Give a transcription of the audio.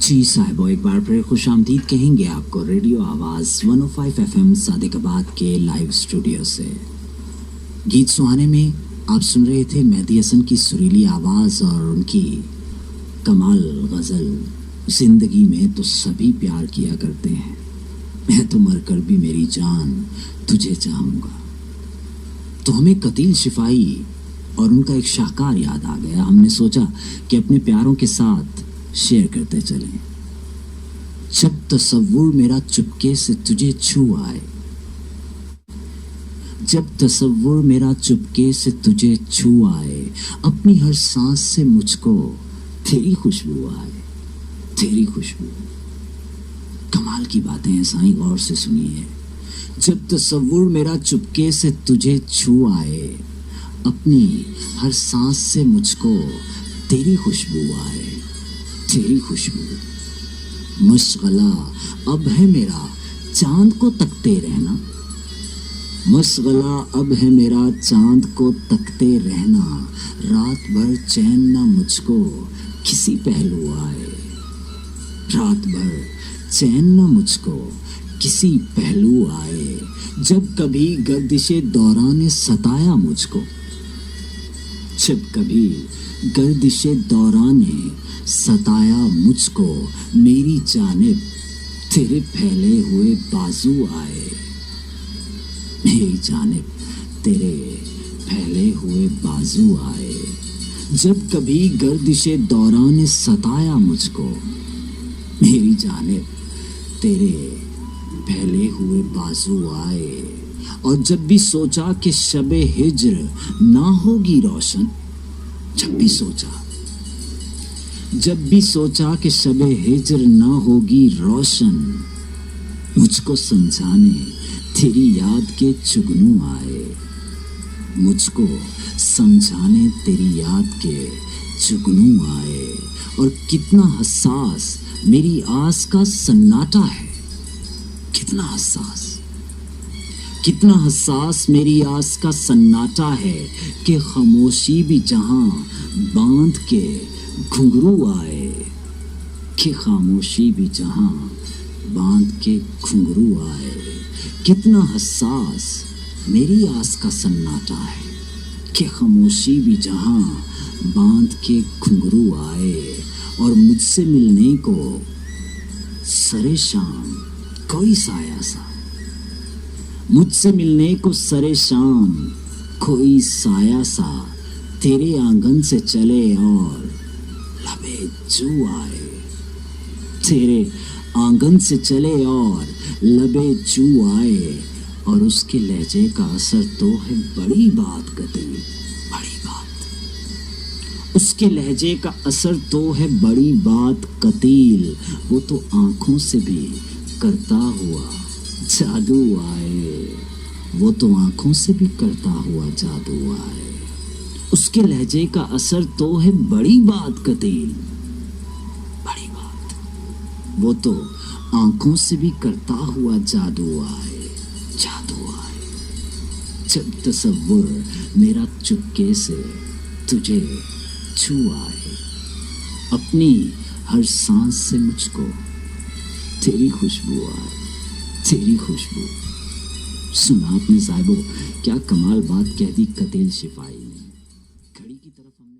जी साहिबो, एक बार फिर खुश आमदीद कहेंगे आपको रेडियो आवाज़ 105 FM सादिकाबाद के लाइव स्टूडियो से। गीत सुहाने में आप सुन रहे थे मेहदी हसन की सुरीली आवाज़ और उनकी कमाल गज़ल ज़िंदगी में तो सभी प्यार किया करते हैं, मैं तो मरकर भी मेरी जान तुझे चाहूँगा। तो हमें कतील शिफाई और उनका एक शाहकार याद आ गया। हमने सोचा कि अपने प्यारों के साथ शेयर करते चलें। जब तसव्वुर मेरा चुपके से तुझे छू आए, जब तसव्वुर मेरा चुपके से तुझे छू आए, अपनी हर सांस से मुझको तेरी खुशबू आए, तेरी खुशबू। कमाल की बातें हैं साईं, गौर से सुनिए। जब तसव्वुर मेरा चुपके से तुझे छू आए, अपनी हर सांस से मुझको तेरी खुशबू आए, तेरी खुशबू। मशगला अब है मेरा चांद को तकते रहना, मशगला अब है मेरा चांद को तकते रहना, रात भर चैन ना मुझको किसी पहलू आए, रात भर चैन ना मुझको किसी पहलू आए। जब कभी गर्दिशे दौरान सताया मुझको, जब कभी गर्दिशे दौरान सताया मुझको, मेरी जानिब तेरे फैले हुए बाजू आए, मेरी जानिब तेरे फैले हुए बाजू आए। जब कभी गर्दिशे दौरान सताया मुझको, मेरी जानिब तेरे फैले हुए बाजू आए। और जब भी सोचा कि शबे हिज्र ना होगी रोशन, जब भी सोचा कि शबे हिज्र ना होगी रोशन, मुझको समझाने तेरी याद के जुगनू आए, मुझको समझाने तेरी याद के जुगनू आए। और कितना हसास मेरी आस का सन्नाटा है, कितना हसास, कितना हसास मेरी आस का सन्नाटा है, कि खामोशी भी जहां बांध के घुंघरू आए, कि खामोशी भी जहां बांध के घुंघरू आए। कितना हसास मेरी आस का सन्नाटा है, कि खामोशी भी जहां बांध के घुंघरू आए। और मुझसे मिलने को सरे शाम कोई साया सा, मुझसे मिलने को सरे शाम कोई साया सा, तेरे आंगन से चले और लबे जू आए, तेरे आंगन से चले और लबे जू आए। और उसके लहजे का असर तो है बड़ी बात कतई, बड़ी बात, उसके लहजे का असर तो है बड़ी बात कतील। वो तो आंखों से भी करता हुआ जादू आए, वो तो आंखों से भी करता हुआ जादू आए। उसके लहजे का असर तो है बड़ी बात कतील, बड़ी बात, वो तो आंखों से भी करता हुआ जादू आए, जादू आए। जब तसव्वुर मेरा चुपके से तुझे छू आए, अपनी हर सांस से मुझको तेरी खुशबू आए, तेरी खुशबू। सुना आपने साहिबो, क्या कमाल बात कह दी कतील शिफाई ने। घड़ी की तरफ हमने